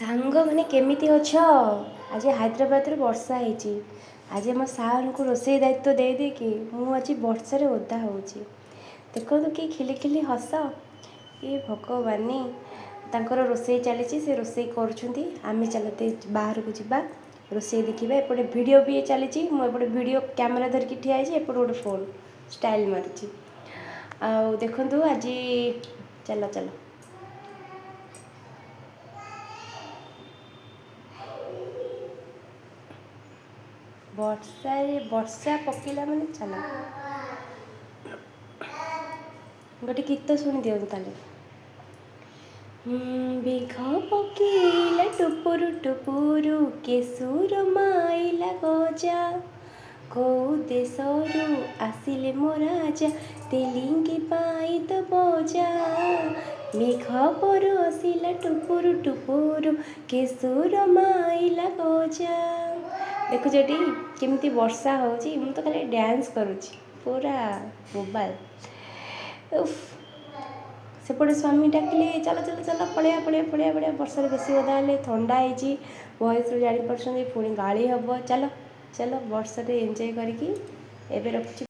सांग मैंने केमिति अछ आज हैदराबाद रे वर्षा होती आज मो सार को रोसे दायित्व दे देकी मुझे वर्षा रे ओदा होची देखो तो कि खिली खिली हस ये भगवानी तांकर रोसे चली से रोसे करुँच आम चलते बाहर को जावा रोसे देखा एपटे वीडियो भी चली मुझे वीडियो कैमेरा धरिकी ठिया एपटे गोटे फोन स्टाइल मारी आ देखु आज चलो चलो वर्षा पकेला मैंने चला गोटे गीत शुणी दिखाँ ताले मेघ पकेला टुपुरु टुपुरु केसुर माइला गजा कौ देशरू आसिले मो राजा तेलिंगी पाई तो बजा मेघ बरसिला टुपुरु टुपुरु केसुर माइला गजा देखुछ टी केमती वर्षा होची मु तो खाली डांस करुची पूरा मोबाइल उफ सेपटे स्वामी डाकिले चलो चलो चलो पड़िया पड़िया पड़िया पड़िया वर्षा बेसी ओदा हेले ठंडा होती वॉइस रू जानी पुणी गाड़ी हम चलो चलो वर्षा एंजॉय करके एबे रखुची।